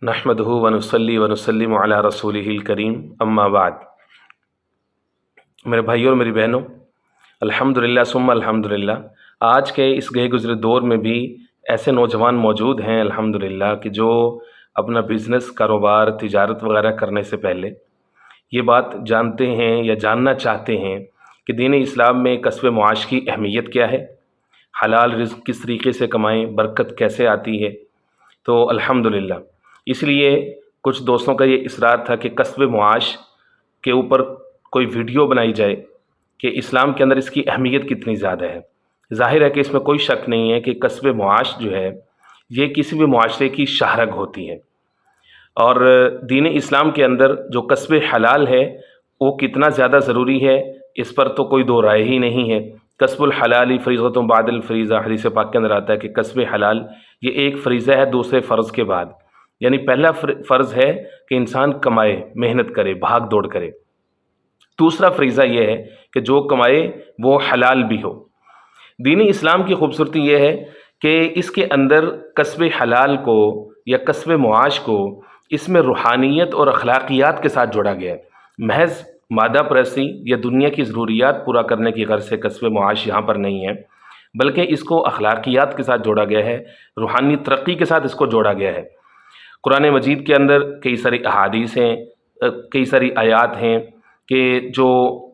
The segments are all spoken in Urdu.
نحمدہ ونصلی ونسلم علی رسولہ الکریم اما بعد۔ میرے بھائیوں اور میری بہنوں، الحمدللہ ثم الحمدللہ، آج کے اس گئے گزرے دور میں بھی ایسے نوجوان موجود ہیں الحمدللہ کہ جو اپنا بزنس، کاروبار، تجارت وغیرہ کرنے سے پہلے یہ بات جانتے ہیں یا جاننا چاہتے ہیں کہ دین اسلام میں کسب معاش کی اہمیت کیا ہے، حلال رزق کس طریقے سے کمائیں، برکت کیسے آتی ہے۔ تو الحمدللہ اس لیے کچھ دوستوں کا یہ اصرار تھا کہ کسب معاش کے اوپر کوئی ویڈیو بنائی جائے کہ اسلام کے اندر اس کی اہمیت کتنی زیادہ ہے۔ ظاہر ہے کہ اس میں کوئی شک نہیں ہے کہ کسب معاش جو ہے یہ کسی بھی معاشرے کی شاہرگ ہوتی ہے، اور دین اسلام کے اندر جو کسب حلال ہے وہ کتنا زیادہ ضروری ہے اس پر تو کوئی دو رائے ہی نہیں ہے۔ کسب الحلال فریضۃ بعد الفریضہ، حدیث پاک کے اندر آتا ہے کہ کسب حلال یہ ایک فریضہ ہے دوسرے فرض کے بعد، یعنی پہلا فرض ہے کہ انسان کمائے، محنت کرے، بھاگ دوڑ کرے۔ دوسرا فریضہ یہ ہے کہ جو کمائے وہ حلال بھی ہو۔ دین اسلام کی خوبصورتی یہ ہے کہ اس کے اندر کسب حلال کو یا کسب معاش کو اس میں روحانیت اور اخلاقیات کے ساتھ جوڑا گیا ہے۔ محض مادہ پرستی یا دنیا کی ضروریات پورا کرنے کی غرض سے کسب معاش یہاں پر نہیں ہے، بلکہ اس کو اخلاقیات کے ساتھ جوڑا گیا ہے، روحانی ترقی کے ساتھ اس کو جوڑا گیا ہے۔ قرآن مجید کے اندر کئی ساری احادیث ہیں، کئی ساری آیات ہیں کہ جو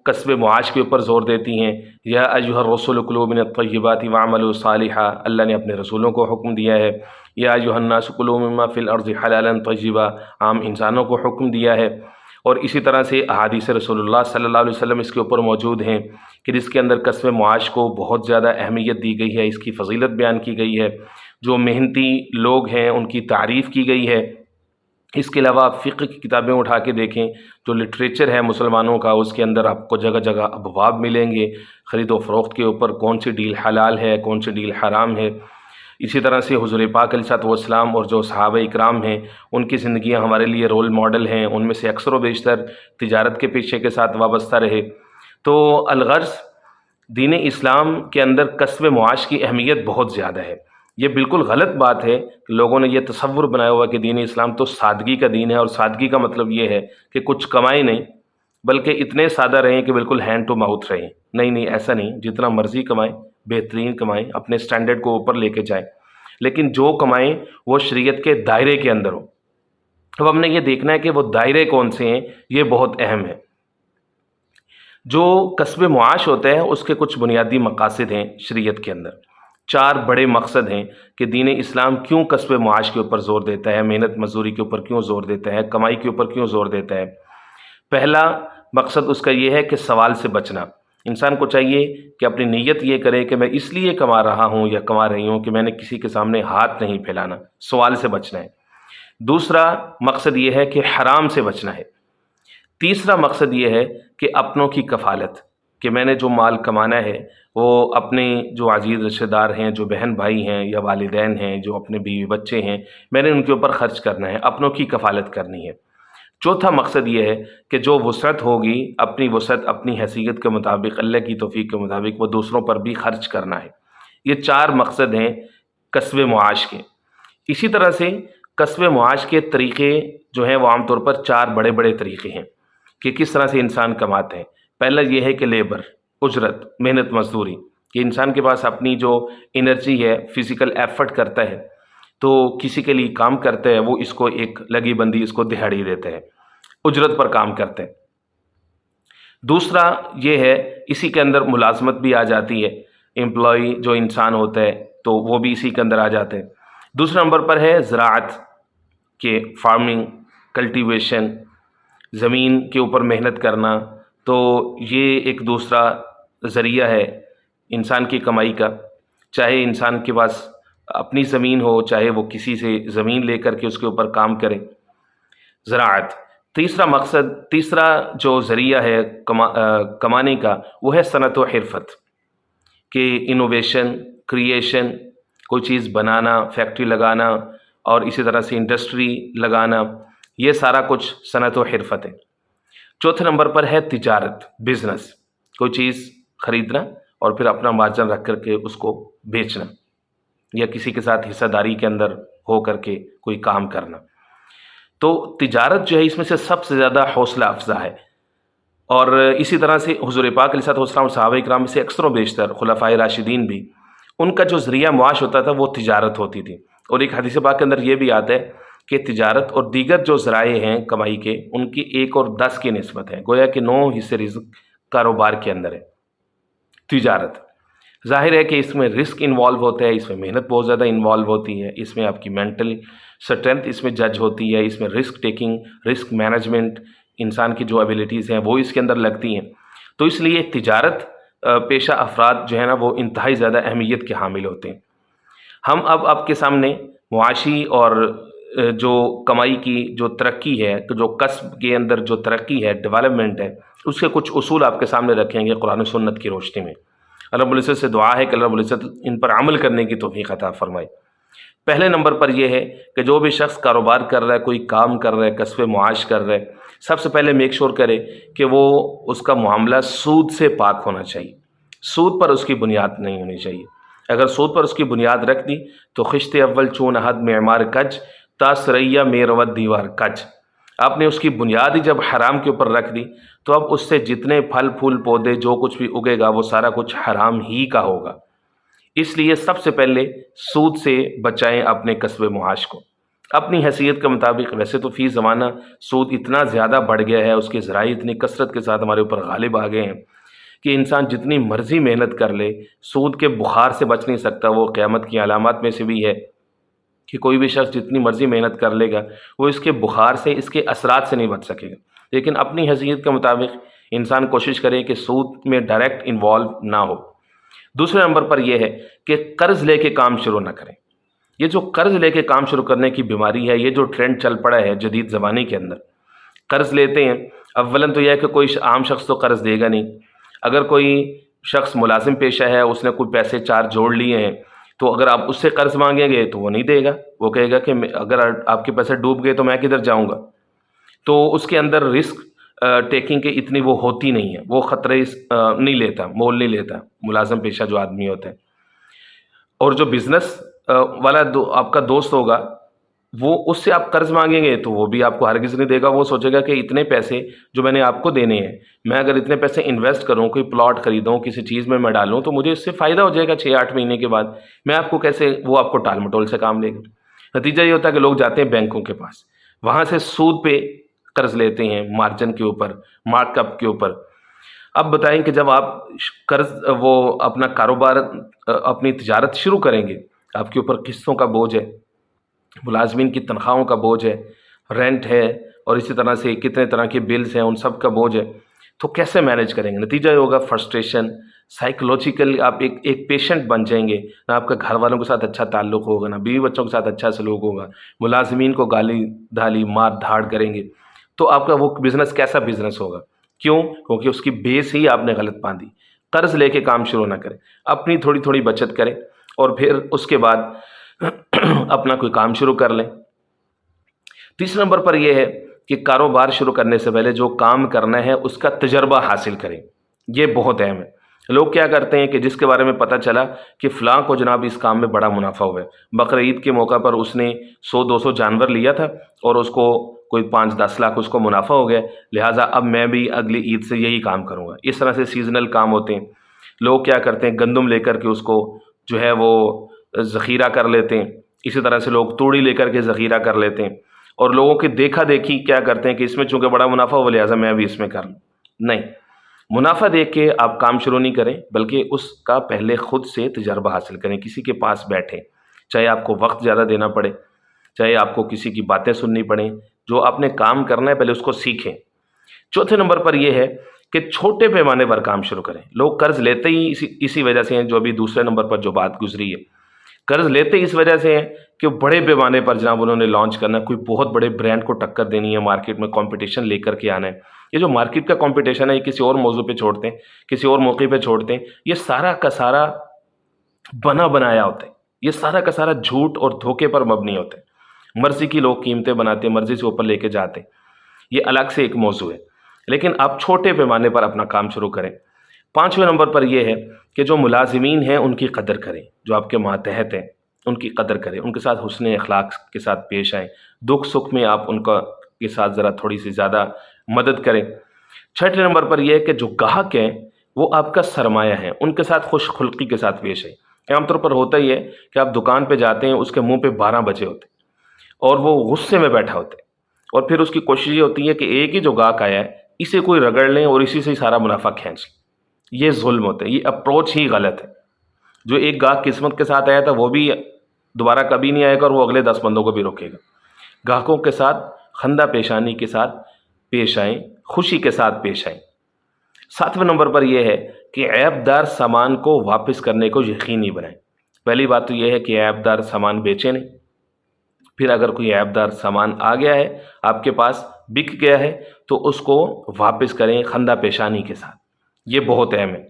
کسب معاش کے اوپر زور دیتی ہیں۔ یا ایھا الرسول کلوا من الطیبات واعملوا صالحا، اللہ نے اپنے رسولوں کو حکم دیا ہے۔ یا ایھا الناس کلوا مما فی الارض حلالا طیبا، عام انسانوں کو حکم دیا ہے۔ اور اسی طرح سے احادیث رسول اللہ صلی اللہ علیہ وسلم اس کے اوپر موجود ہیں کہ جس کے اندر کسب معاش کو بہت زیادہ اہمیت دی گئی ہے، اس کی فضیلت بیان کی گئی ہے، جو محنتی لوگ ہیں ان کی تعریف کی گئی ہے۔ اس کے علاوہ آپ فقہ کی کتابیں اٹھا کے دیکھیں، جو لٹریچر ہے مسلمانوں کا، اس کے اندر آپ کو جگہ جگہ ابواب ملیں گے خرید و فروخت کے اوپر، کون سی ڈیل حلال ہے، کون سی ڈیل حرام ہے۔ اسی طرح سے حضور پاک علیہ الصلوۃ والسلام اور جو صحابہ اکرام ہیں ان کی زندگیاں ہمارے لیے رول ماڈل ہیں، ان میں سے اکثر و بیشتر تجارت کے پیشے کے ساتھ وابستہ رہے۔ تو الغرض دین اسلام کے اندر کسب معاش کی اہمیت بہت زیادہ ہے۔ یہ بالکل غلط بات ہے کہ لوگوں نے یہ تصور بنایا ہوا کہ دین اسلام تو سادگی کا دین ہے، اور سادگی کا مطلب یہ ہے کہ کچھ کمائیں نہیں، بلکہ اتنے سادہ رہیں کہ بالکل ہینڈ ٹو ماؤتھ رہیں۔ نہیں نہیں، ایسا نہیں، جتنا مرضی کمائیں، بہترین کمائیں، اپنے سٹینڈرڈ کو اوپر لے کے جائیں، لیکن جو کمائیں وہ شریعت کے دائرے کے اندر ہو۔ اب ہم نے یہ دیکھنا ہے کہ وہ دائرے کون سے ہیں، یہ بہت اہم ہے۔ جو کسب معاش ہوتا ہے اس کے کچھ بنیادی مقاصد ہیں شریعت کے اندر، 4 بڑے مقصد ہیں کہ دین اسلام کیوں کسب معاش کے اوپر زور دیتا ہے، محنت مزدوری کے اوپر کیوں زور دیتا ہے، کمائی کے اوپر کیوں زور دیتا ہے۔ پہلا مقصد اس کا یہ ہے کہ سوال سے بچنا۔ انسان کو چاہیے کہ اپنی نیت یہ کرے کہ میں اس لیے کما رہا ہوں یا کما رہی ہوں کہ میں نے کسی کے سامنے ہاتھ نہیں پھیلانا، سوال سے بچنا ہے۔ دوسرا مقصد یہ ہے کہ حرام سے بچنا ہے۔ تیسرا مقصد یہ ہے کہ اپنوں کی کفالت، کہ میں نے جو مال کمانا ہے وہ اپنے جو عزیز رشتہ دار ہیں، جو بہن بھائی ہیں یا والدین ہیں، جو اپنے بیوی بچے ہیں، میں نے ان کے اوپر خرچ کرنا ہے، اپنوں کی کفالت کرنی ہے۔ چوتھا مقصد یہ ہے کہ جو وسعت ہوگی، اپنی وسعت، اپنی حیثیت کے مطابق، اللہ کی توفیق کے مطابق وہ دوسروں پر بھی خرچ کرنا ہے۔ یہ 4 مقصد ہیں کسب معاش کے۔ اسی طرح سے کسب معاش کے طریقے جو ہیں وہ عام طور پر 4 بڑے بڑے طریقے ہیں کہ کس طرح سے انسان کماتے ہیں۔ پہلا یہ ہے کہ لیبر، اجرت، محنت مزدوری، کہ انسان کے پاس اپنی جو انرجی ہے، فزیکل ایفرٹ کرتا ہے، تو کسی کے لیے کام کرتا ہے، وہ اس کو ایک لگی بندی، اس کو دہاڑی دیتے ہیں، اجرت پر کام کرتے ہیں۔ دوسرا یہ ہے، اسی کے اندر ملازمت بھی آ جاتی ہے، امپلائی جو انسان ہوتا ہے تو وہ بھی اسی کے اندر آ جاتے ہیں۔ دوسرے نمبر پر ہے زراعت، کہ فارمنگ، کلٹیویشن، زمین کے اوپر محنت کرنا، تو یہ ایک دوسرا ذریعہ ہے انسان کی کمائی کا، چاہے انسان کے پاس اپنی زمین ہو، چاہے وہ کسی سے زمین لے کر کے اس کے اوپر کام کرے، زراعت۔ تیسرا جو ذریعہ ہے کمانے کا وہ ہے صنعت و حرفت، کہ انوویشن، کریشن، کوئی چیز بنانا، فیکٹری لگانا، اور اسی طرح سے انڈسٹری لگانا، یہ سارا کچھ صنعت و حرفت ہے۔ چوتھے نمبر پر ہے تجارت، بزنس، کوئی چیز خریدنا اور پھر اپنا مارجن رکھ کر کے اس کو بیچنا، یا کسی کے ساتھ حصہ داری کے اندر ہو کر کے کوئی کام کرنا۔ تو تجارت جو ہے اس میں سے سب سے زیادہ حوصلہ افزا ہے، اور اسی طرح سے حضور پاک علیہ الصلوۃ والسلام اور صحابہ کرام میں سے اکثر و بیشتر خلفائے راشدین بھی، ان کا جو ذریعہ معاش ہوتا تھا وہ تجارت ہوتی تھی۔ اور ایک حدیث پاک کے اندر یہ بھی آتا ہے کہ تجارت اور دیگر جو ذرائع ہیں کمائی کے، ان کی 1 اور 10 کی نسبت ہے، گویا کہ 9 حصے رزق کاروبار کے اندر ہے تجارت۔ ظاہر ہے کہ اس میں رسک انوالو ہوتا ہے، اس میں محنت بہت زیادہ انوالو ہوتی ہے، اس میں آپ کی مینٹل اسٹرینتھ اس میں جج ہوتی ہے، اس میں رسک ٹیکنگ، رسک مینجمنٹ، انسان کی جو ایبیلٹیز ہیں وہ اس کے اندر لگتی ہیں۔ تو اس لیے تجارت پیشہ افراد جو ہے نا وہ انتہائی زیادہ اہمیت کے حامل ہوتے ہیں۔ ہم اب آپ کے سامنے معاشی اور جو کمائی کی جو ترقی ہے، جو کسب کے اندر جو ترقی ہے، ڈیولپمنٹ ہے، اس کے کچھ اصول آپ کے سامنے رکھیں گے قرآن و سنت کی روشنی میں۔ اللہ رب العزت سے دعا ہے کہ اللہ رب العزت ان پر عمل کرنے کی توفیق عطا فرمائے۔ پہلے نمبر پر یہ ہے کہ جو بھی شخص کاروبار کر رہا ہے، کوئی کام کر رہا ہے، کسب معاش کر رہا ہے، سب سے پہلے میک شور کرے کہ وہ اس کا معاملہ سود سے پاک ہونا چاہیے، سود پر اس کی بنیاد نہیں ہونی چاہیے۔ اگر سود پر اس کی بنیاد رکھ دی تو خشت اول چون حد معمار کج تا سریا میروت دیوار کج، آپ نے اس کی بنیاد ہی جب حرام کے اوپر رکھ دی تو اب اس سے جتنے پھل پھول پودے جو کچھ بھی اگے گا وہ سارا کچھ حرام ہی کا ہوگا۔ اس لیے سب سے پہلے سود سے بچائیں اپنے کسب معاش کو اپنی حیثیت کے مطابق۔ ویسے تو فی زمانہ سود اتنا زیادہ بڑھ گیا ہے، اس کے ذرائع اتنی کثرت کے ساتھ ہمارے اوپر غالب آ گئے ہیں کہ انسان جتنی مرضی محنت کر لے سود کے بخار سے بچ نہیں سکتا۔ وہ قیامت کی علامات میں سے بھی ہے کہ کوئی بھی شخص جتنی مرضی محنت کر لے گا وہ اس کے بخار سے، اس کے اثرات سے نہیں بچ سکے گا۔ لیکن اپنی حیثیت کے مطابق انسان کوشش کرے کہ سود میں ڈائریکٹ انوالو نہ ہو۔ دوسرے نمبر پر یہ ہے کہ قرض لے کے کام شروع نہ کریں۔ یہ جو قرض لے کے کام شروع کرنے کی بیماری ہے، یہ جو ٹرینڈ چل پڑا ہے جدید زمانے کے اندر، قرض لیتے ہیں۔ اولاً تو یہ ہے کہ کوئی عام شخص تو قرض دے گا نہیں۔ اگر کوئی شخص ملازم پیشہ ہے، اس نے کوئی پیسے 4 جوڑ لیے ہیں، تو اگر آپ اس سے قرض مانگیں گے تو وہ نہیں دے گا، وہ کہے گا کہ اگر آپ کے پیسے ڈوب گئے تو میں کدھر جاؤں گا۔ تو اس کے اندر رسک ٹیکنگ کے اتنی وہ ہوتی نہیں ہے، وہ خطرے نہیں لیتا، مول نہیں لیتا ملازم پیشہ جو آدمی ہوتا ہے۔ اور جو بزنس والا آپ کا دوست ہوگا، وہ اس سے آپ قرض مانگیں گے تو وہ بھی آپ کو ہرگز نہیں دے گا۔ وہ سوچے گا کہ اتنے پیسے جو میں نے آپ کو دینے ہیں، میں اگر اتنے پیسے انویسٹ کروں، کوئی پلاٹ خریدوں، کسی چیز میں ڈالوں تو مجھے اس سے فائدہ ہو جائے گا 6-8 مہینے کے بعد، میں آپ کو کیسے، وہ آپ کو ٹال مٹول سے کام لے گا۔ نتیجہ یہ ہوتا ہے کہ لوگ جاتے ہیں بینکوں کے پاس، وہاں سے سود پہ قرض لیتے ہیں، مارجن کے اوپر، مارک اپ کے اوپر۔ اب بتائیں کہ جب آپ قرض وہ اپنا کاروبار، اپنی تجارت شروع کریں گے، آپ کے اوپر قسطوں کا بوجھ ہے، ملازمین کی تنخواہوں کا بوجھ ہے، رینٹ ہے، اور اسی طرح سے کتنے طرح کے بلز ہیں، ان سب کا بوجھ ہے، تو کیسے مینیج کریں گے؟ نتیجہ یہ ہوگا فرسٹریشن، سائیکولوجیکل آپ ایک پیشنٹ بن جائیں گے، نہ آپ کا گھر والوں کے ساتھ اچھا تعلق ہوگا، نہ بیوی بچوں کے ساتھ اچھا سلوک ہوگا، ملازمین کو گالی دھالی مار دھاڑ کریں گے، تو آپ کا وہ بزنس کیسا بزنس ہوگا؟ کیوں؟ کیونکہ اس کی بیس ہی آپ نے غلط باندھی۔ قرض لے کے کام شروع نہ کریں، اپنی تھوڑی تھوڑی بچت کریں اور پھر اس کے بعد اپنا کوئی کام شروع کر لیں۔ تیسرے نمبر پر یہ ہے کہ کاروبار شروع کرنے سے پہلے جو کام کرنا ہے اس کا تجربہ حاصل کریں، یہ بہت اہم ہے۔ لوگ کیا کرتے ہیں کہ جس کے بارے میں پتہ چلا کہ فلاں کو جناب اس کام میں بڑا منافع ہوا ہے، بقرعید کے موقع پر اس نے 100-200 جانور لیا تھا اور اس کو کوئی 5-10 لاکھ اس کو منافع ہو گیا، لہٰذا اب میں بھی اگلی عید سے یہی کام کروں گا۔ اس طرح سے سیزنل کام ہوتے ہیں۔ لوگ کیا کرتے ہیں، گندم لے کر کے اس کو جو ہے وہ ذخیرہ کر لیتے ہیں، اسی طرح سے لوگ توڑی لے کر کے ذخیرہ کر لیتے ہیں، اور لوگوں کی دیکھا دیکھی کیا کرتے ہیں کہ اس میں چونکہ بڑا منافع ہو لہٰذا میں بھی اس میں کر لوں۔ نہیں، منافع دیکھ کے آپ کام شروع نہیں کریں، بلکہ اس کا پہلے خود سے تجربہ حاصل کریں، کسی کے پاس بیٹھیں، چاہے آپ کو وقت زیادہ دینا پڑے، چاہے آپ کو کسی کی باتیں سننی پڑیں، جو آپ نے کام کرنا ہے پہلے اس کو سیکھیں۔ چوتھے نمبر پر یہ ہے کہ چھوٹے پیمانے پر کام شروع کریں۔ لوگ قرض لیتے ہی اسی وجہ سے ہیں، جو ابھی دوسرے نمبر پر جو بات گزری ہے، قرض لیتے اس وجہ سے ہیں کہ بڑے پیمانے پر جناب انہوں نے لانچ کرنا ہے، کوئی بہت بڑے برانڈ کو ٹکر دینی ہے، مارکیٹ میں کمپٹیشن لے کر کے آنا ہے۔ یہ جو مارکیٹ کا کمپٹیشن ہے یہ کسی اور موضوع پہ چھوڑتے ہیں، کسی اور موقع پہ چھوڑتے ہیں، یہ سارا کا سارا بنا بنایا ہوتا ہے، یہ سارا کا سارا جھوٹ اور دھوکے پر مبنی ہوتا ہے۔ مرضی کی لوگ قیمتیں بناتے ہیں، مرضی سے اوپر لے کے جاتے ہیں، یہ الگ سے ایک موضوع ہے، لیکن آپ چھوٹے پیمانے پر اپنا کام شروع کریں۔ پانچویں نمبر پر یہ ہے کہ جو ملازمین ہیں ان کی قدر کریں، جو آپ کے ماتحت ہیں، ان کی قدر کریں، ان کے ساتھ حسن اخلاق کے ساتھ پیش آئیں، دکھ سکھ میں آپ ان کے ساتھ ذرا تھوڑی سی زیادہ مدد کریں۔ چھٹے نمبر پر یہ ہے کہ جو گاہک ہیں وہ آپ کا سرمایہ ہے، ان کے ساتھ خوش خلقی کے ساتھ پیش آئیں۔ عام طور پر ہوتا ہی ہے کہ آپ دکان پہ جاتے ہیں، اس کے منہ پہ 12 بجے ہوتے ہیں اور وہ غصے میں بیٹھا ہوتا ہے، اور پھر اس کی کوشش یہ ہوتی ہے کہ ایک ہی جو گاہک آیا ہے اسے کوئی رگڑ لیں اور اسی سے ہی سارا منافع کھینچ لیں۔ یہ ظلم ہوتا ہے، یہ اپروچ ہی غلط ہے۔ جو ایک گاہک قسمت کے ساتھ آیا تھا وہ بھی دوبارہ کبھی نہیں آئے گا، اور وہ اگلے 10 بندوں کو بھی روکے گا۔ گاہکوں کے ساتھ خندہ پیشانی کے ساتھ پیش آئیں، خوشی کے ساتھ پیش آئیں۔ 7ویں نمبر پر یہ ہے کہ عیب دار سامان کو واپس کرنے کو یقینی بنائیں۔ پہلی بات تو یہ ہے کہ عیب دار سامان بیچیں نہیں، پھر اگر کوئی عیب دار سامان آ گیا ہے آپ کے پاس، بک گیا ہے، تو اس کو واپس کریں خندہ پیشانی کے ساتھ۔ یہ بہت اہم ہے۔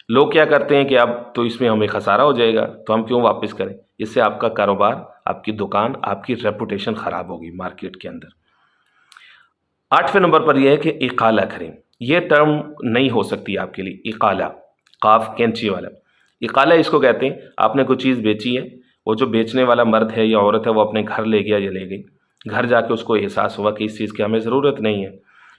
لوگ کیا کرتے ہیں کہ اب تو اس میں ہمیں خسارہ ہو جائے گا تو ہم کیوں واپس کریں؟ اس سے آپ کا کاروبار، آپ کی دکان، آپ کی ریپوٹیشن خراب ہوگی مارکیٹ کے اندر۔ 8ویں نمبر پر یہ ہے کہ اقالہ کریں۔ یہ ٹرم نہیں ہو سکتی آپ کے لیے، اقالہ، قاف کینچی والا۔ اقالہ اس کو کہتے ہیں، آپ نے کوئی چیز بیچی ہے، وہ جو بیچنے والا مرد ہے یا عورت ہے وہ اپنے گھر لے گیا یا لے گئی، گھر جا کے اس کو احساس ہوا کہ اس چیز کی ہمیں ضرورت نہیں ہے،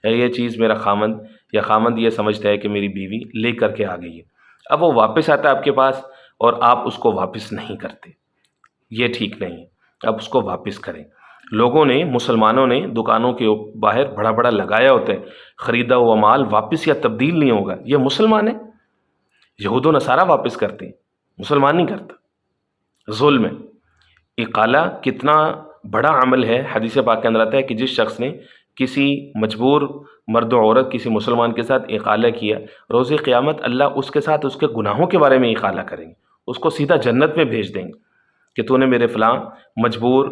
یا یہ چیز میرا خامند یا خامند یہ سمجھتا ہے کہ میری بیوی لے کر کے آ گئی ہے، اب وہ واپس آتا ہے آپ کے پاس اور آپ اس کو واپس نہیں کرتے، یہ ٹھیک نہیں ہے، آپ اس کو واپس کریں۔ لوگوں نے، مسلمانوں نے دکانوں کے باہر بڑا بڑا لگایا ہوتا ہے، خریدا ہوا مال واپس یا تبدیل نہیں ہوگا۔ یہ مسلمان ہیں، یہود و نصارہ واپس کرتے ہیں، مسلمان نہیں کرتا، ظلم ہے۔ اقالہ کتنا بڑا عمل ہے، حدیث پاک کے اندر آتا ہے کہ جس شخص نے کسی مجبور مرد و عورت، کسی مسلمان کے ساتھ اقالہ کیا، روز قیامت اللہ اس کے ساتھ اس کے گناہوں کے بارے میں اقالہ کریں گے، اس کو سیدھا جنت میں بھیج دیں گے کہ تو نے میرے فلاں مجبور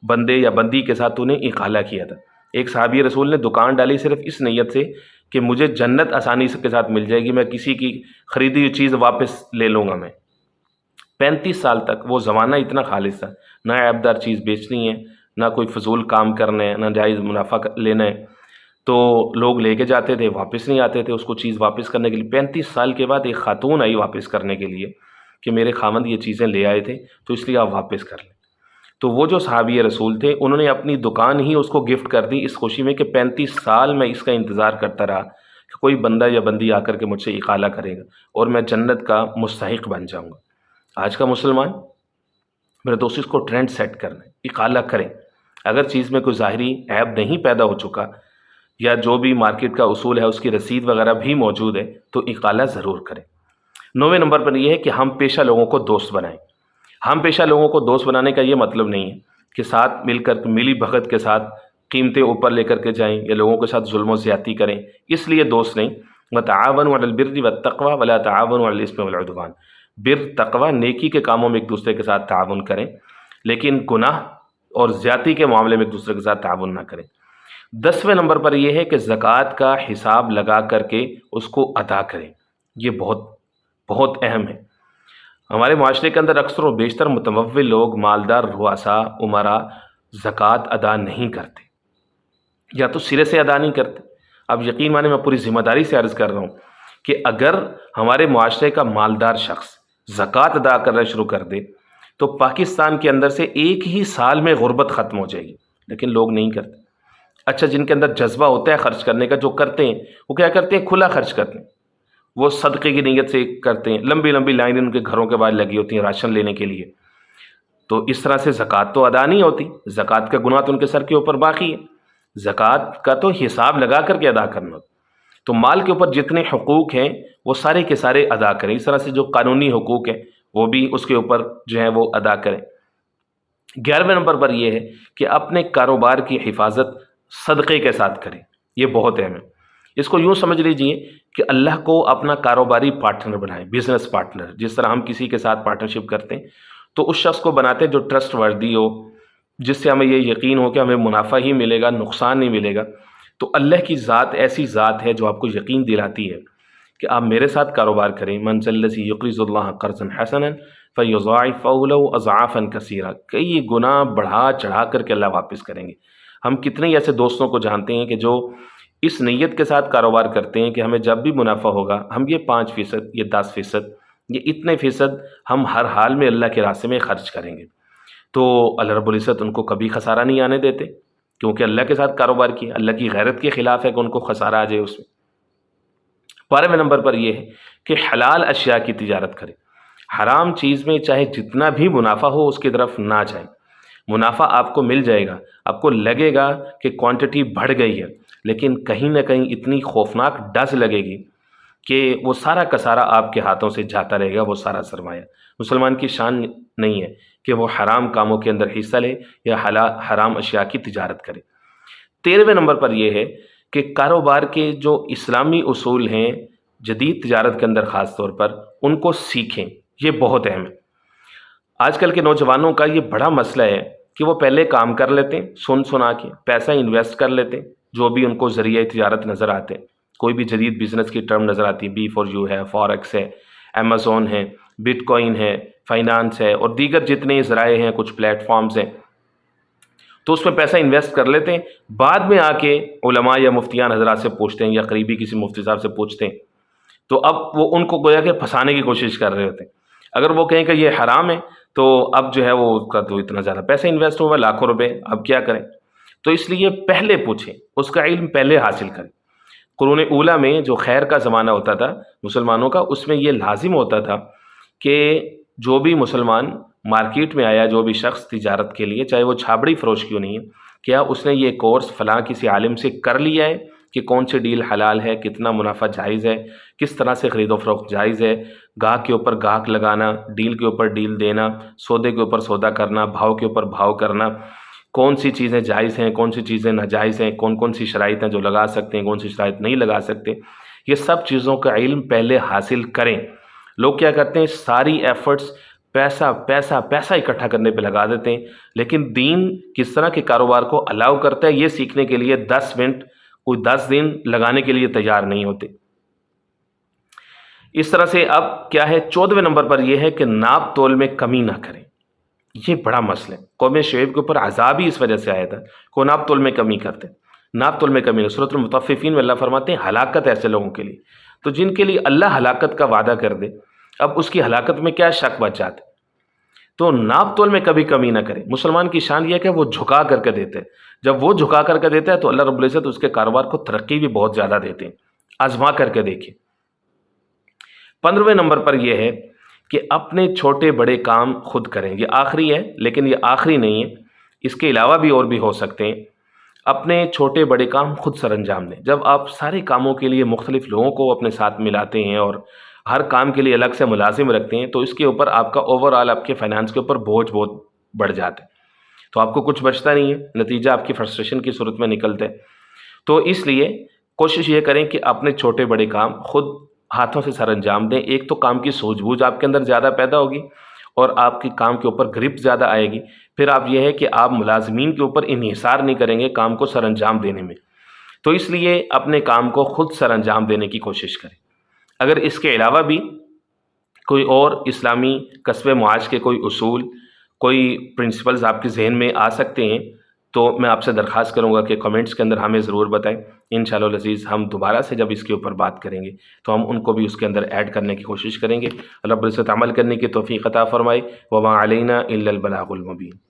بندے یا بندی کے ساتھ تو نے اقالہ کیا تھا۔ ایک صحابی رسول نے دکان ڈالی صرف اس نیت سے کہ مجھے جنت آسانی کے ساتھ مل جائے گی، میں کسی کی خریدی ہوئی چیز واپس لے لوں گا میں۔ 35 سال تک وہ زمانہ اتنا خالص تھا، نہ عیب دار چیز بیچنی ہے، نہ کوئی فضول کام کرنا ہے، نہ جائز منافع لینا ہے، تو لوگ لے کے جاتے تھے، واپس نہیں آتے تھے اس کو چیز واپس کرنے کے لیے۔ 35 سال کے بعد ایک خاتون آئی واپس کرنے کے لیے کہ میرے خامند یہ چیزیں لے آئے تھے تو اس لیے آپ واپس کر لیں۔ تو وہ جو صحابی رسول تھے انہوں نے اپنی دکان ہی اس کو گفٹ کر دی، اس خوشی میں کہ 35 سال میں اس کا انتظار کرتا رہا کہ کوئی بندہ یا بندی آ کر کے مجھ سے اقالہ کرے گا اور میں جنت کا مستحق بن جاؤں گا۔ آج کا مسلمان، میرے دوست، اس کو ٹرینڈ سیٹ کرنا ہے، اقالہ کریں۔ اگر چیز میں کوئی ظاہری عیب نہیں پیدا ہو چکا یا جو بھی مارکیٹ کا اصول ہے اس کی رسید وغیرہ بھی موجود ہے تو اقالہ ضرور کریں۔ 9ویں نمبر پر یہ ہے کہ ہم پیشہ لوگوں کو دوست بنائیں۔ ہم پیشہ لوگوں کو دوست بنانے کا یہ مطلب نہیں ہے کہ ساتھ مل کر ملی بھگت کے ساتھ قیمتیں اوپر لے کر کے جائیں یا لوگوں کے ساتھ ظلم و زیادتی کریں، اس لیے دوست نہیں۔ وَتَعَاوَنُوا عَلَى الْبِرِّ وَالتَّقْوَى وَلَا تَعَاوَنُوا عَلَى الْإِثْمِ وَالْعُدْوَانِ۔ بر، تقوی، نیکی کے کاموں میں ایک دوسرے کے ساتھ تعاون کریں، لیکن گناہ اور زیادتی کے معاملے میں ایک دوسرے کے ساتھ تعاون نہ کریں۔ 10ویں نمبر پر یہ ہے کہ زکوٰۃ کا حساب لگا کر کے اس کو ادا کریں۔ یہ بہت بہت اہم ہے۔ ہمارے معاشرے کے اندر اکثر و بیشتر متمول لوگ، مالدار رؤساء، امراء، زکوٰۃ ادا نہیں کرتے، یا تو سرے سے ادا نہیں کرتے۔ اب یقین مانیں، میں پوری ذمہ داری سے عرض کر رہا ہوں کہ اگر ہمارے معاشرے کا مالدار شخص زکوٰۃ ادا کرنا شروع کر دے تو پاکستان کے اندر سے ایک ہی سال میں غربت ختم ہو جائے گی، لیکن لوگ نہیں کرتے۔ اچھا، جن کے اندر جذبہ ہوتا ہے خرچ کرنے کا، جو کرتے ہیں، وہ کیا کرتے ہیں؟ کھلا خرچ کرتے ہیں، وہ صدقے کی نیت سے کرتے ہیں، لمبی لمبی لائنیں ان کے گھروں کے باہر لگی ہوتی ہیں راشن لینے کے لیے، تو اس طرح سے زکوٰۃ تو ادا نہیں ہوتی، زکوٰۃ کا گناہ تو ان کے سر کے اوپر باقی ہے۔ زکوٰۃ کا تو حساب لگا کر کے ادا کرنا ہوتا، تو مال کے اوپر جتنے حقوق ہیں وہ سارے کے سارے ادا کریں۔ اس طرح سے جو قانونی حقوق ہیں وہ بھی اس کے اوپر جو ہے وہ ادا کریں۔ 11ویں نمبر پر یہ ہے کہ اپنے کاروبار کی حفاظت صدقے کے ساتھ کریں۔ یہ بہت اہم ہے۔ اس کو یوں سمجھ لیجئے کہ اللہ کو اپنا کاروباری پارٹنر بنائیں، بزنس پارٹنر۔ جس طرح ہم کسی کے ساتھ پارٹنرشپ کرتے ہیں تو اس شخص کو بناتے ہیں جو ٹرسٹ وردی ہو، جس سے ہمیں یہ یقین ہو کہ ہمیں منافع ہی ملے گا، نقصان نہیں ملے گا۔ تو اللہ کی ذات ایسی ذات ہے جو آپ کو یقین دلاتی ہے کہ آپ میرے ساتھ کاروبار کریں۔ من ذا الذی یقرض اللہ قرضا حسنا فیضاعفہ لہ اضعافا کثیرہ، کئی گنا بڑھا چڑھا کر کے اللہ واپس کریں گے۔ ہم کتنے ہی ایسے دوستوں کو جانتے ہیں کہ جو اس نیت کے ساتھ کاروبار کرتے ہیں کہ ہمیں جب بھی منافع ہوگا ہم یہ 5%، یہ 10%، یہ اتنے فیصد ہم ہر حال میں اللہ کے راستے میں خرچ کریں گے، تو اللہ رب العزت ان کو کبھی خسارہ نہیں آنے دیتے، کیونکہ اللہ کے ساتھ کاروبار کیا، اللہ کی غیرت کے خلاف ہے کہ ان کو خسارہ آ جائے اس میں۔ 12ویں نمبر پر یہ ہے کہ حلال اشیاء کی تجارت کرے، حرام چیز میں چاہے جتنا بھی منافع ہو اس کی طرف نہ جائیں۔ منافع آپ کو مل جائے گا، آپ کو لگے گا کہ کوانٹٹی بڑھ گئی ہے، لیکن کہیں نہ کہیں اتنی خوفناک ڈز لگے گی کہ وہ سارا کا سارا آپ کے ہاتھوں سے جاتا رہے گا، وہ سارا سرمایہ۔ مسلمان کی شان نہیں ہے کہ وہ حرام کاموں کے اندر حصہ لے یا حرام اشیاء کی تجارت کرے۔ 13ویں نمبر پر یہ ہے کہ کاروبار کے جو اسلامی اصول ہیں جدید تجارت کے اندر خاص طور پر ان کو سیکھیں، یہ بہت اہم ہے۔ آج کل کے نوجوانوں کا یہ بڑا مسئلہ ہے کہ وہ پہلے کام کر لیتے ہیں، سنا کے پیسہ انویسٹ کر لیتے ہیں، جو بھی ان کو ذریعہ تجارت نظر آتے ہیں، کوئی بھی جدید بزنس کی ٹرم نظر آتی ہے، B4U ہے، فوریکس ہے، امیزون ہے، بٹ کوائن ہے، فائنانس ہے، اور دیگر جتنے ذرائع ہیں، کچھ پلیٹ فارمز ہیں، تو اس میں پیسہ انویسٹ کر لیتے ہیں۔ بعد میں آ کے علماء یا مفتیان حضرات سے پوچھتے ہیں یا قریبی کسی مفتی صاحب سے پوچھتے ہیں، تو اب وہ ان کو گویا کہ پھنسانے کی کوشش کر رہے ہوتے ہیں۔ اگر وہ کہیں کہ یہ حرام ہے تو اب جو ہے وہ اس کا تو اتنا زیادہ پیسہ انویسٹ ہوا، لاکھوں روپے، اب کیا کریں؟ تو اس لیے پہلے پوچھیں، اس کا علم پہلے حاصل کریں۔ قرون اولیٰ میں جو خیر کا زمانہ ہوتا تھا مسلمانوں کا، اس میں یہ لازم ہوتا تھا کہ جو بھی مسلمان مارکیٹ میں آیا، جو بھی شخص تجارت کے لیے، چاہے وہ چھابڑی فروش کیوں نہیں ہے، کیا اس نے یہ کورس فلاں کسی عالم سے کر لیا ہے کہ کون سی ڈیل حلال ہے، کتنا منافع جائز ہے، کس طرح سے خرید و فروخت جائز ہے، گاہک کے اوپر گاہک لگانا، ڈیل کے اوپر ڈیل دینا، سودے کے اوپر سودا کرنا، بھاؤ کے اوپر بھاؤ کرنا، کون سی چیزیں جائز ہیں، کون سی چیزیں ناجائز ہیں، کون کون سی شرائط ہیں جو لگا سکتے ہیں، کون سی شرائط نہیں لگا سکتے، یہ سب چیزوں کا علم پہلے حاصل کریں۔ لوگ کیا کرتے ہیں، ساری ایفرٹس پیسہ پیسہ پیسہ اکٹھا کرنے پہ لگا دیتے ہیں، لیکن دین کس طرح کے کاروبار کو الاؤ کرتا ہے یہ سیکھنے کے لیے 10 منٹ، کوئی 10 دن لگانے کے لیے تیار نہیں ہوتے۔ اس طرح سے اب کیا ہے، 14ویں نمبر پر یہ ہے کہ ناپ تول میں کمی نہ کریں۔ یہ بڑا مسئلہ ہے، قوم شعیب کے اوپر عذاب ہی اس وجہ سے آیا تھا کہ وہ ناپ تول میں کمی کرتے، ناپ تول میں کمی نہیں۔ سورۃ المطففین میں اللہ فرماتے ہیں ہلاکت ایسے لوگوں کے لیے، تو جن کے لیے اللہ ہلاکت کا وعدہ کر دے، اب اس کی ہلاکت میں کیا شک بچ جاتے۔ تو ناپ تول میں کبھی کمی نہ کرے۔ مسلمان کی شان یہ ہے کہ وہ جھکا کر کے دیتے ہیں، جب وہ جھکا کر کے دیتا ہے تو اللہ رب العزت اس کے کاروبار کو ترقی بھی بہت زیادہ دیتے ہیں۔ آزما کر کے دیکھیں۔ 15ویں نمبر پر یہ ہے کہ اپنے چھوٹے بڑے کام خود کریں۔ یہ آخری ہے لیکن یہ آخری نہیں ہے، اس کے علاوہ بھی اور بھی ہو سکتے ہیں۔ اپنے چھوٹے بڑے کام خود سر انجام دیں۔ جب آپ سارے کاموں کے لیے مختلف لوگوں کو اپنے ساتھ ملاتے ہیں اور ہر کام کے لیے الگ سے ملازم رکھتے ہیں تو اس کے اوپر آپ کا اوورآل آپ کے فائنانس کے اوپر بوجھ بہت بڑھ جاتا ہے، تو آپ کو کچھ بچتا نہیں ہے، نتیجہ آپ کی فرسٹریشن کی صورت میں نکلتا ہے۔ تو اس لیے کوشش یہ کریں کہ اپنے چھوٹے بڑے کام خود ہاتھوں سے سر انجام دیں۔ ایک تو کام کی سوجھ بوجھ آپ کے اندر زیادہ پیدا ہوگی اور آپ کے کام کے اوپر گرپ زیادہ آئے گی۔ پھر آپ یہ ہے کہ آپ ملازمین کے اوپر انحصار نہیں کریں گے کام کو سر انجام دینے میں۔ تو اس لیے اپنے کام کو خود سر انجام دینے کی کوشش کریں۔ اگر اس کے علاوہ بھی کوئی اور اسلامی کسب معاش کے کوئی اصول، کوئی پرنسپلز آپ کے ذہن میں آ سکتے ہیں تو میں آپ سے درخواست کروں گا کہ کمنٹس کے اندر ہمیں ضرور بتائیں۔ انشاءاللہ العزیز ہم دوبارہ سے جب اس کے اوپر بات کریں گے تو ہم ان کو بھی اس کے اندر ایڈ کرنے کی کوشش کریں گے۔ اللہ رب العزت عمل کرنے کی توفیق عطا فرمائے۔ وما علینا الا البلاغ المبین۔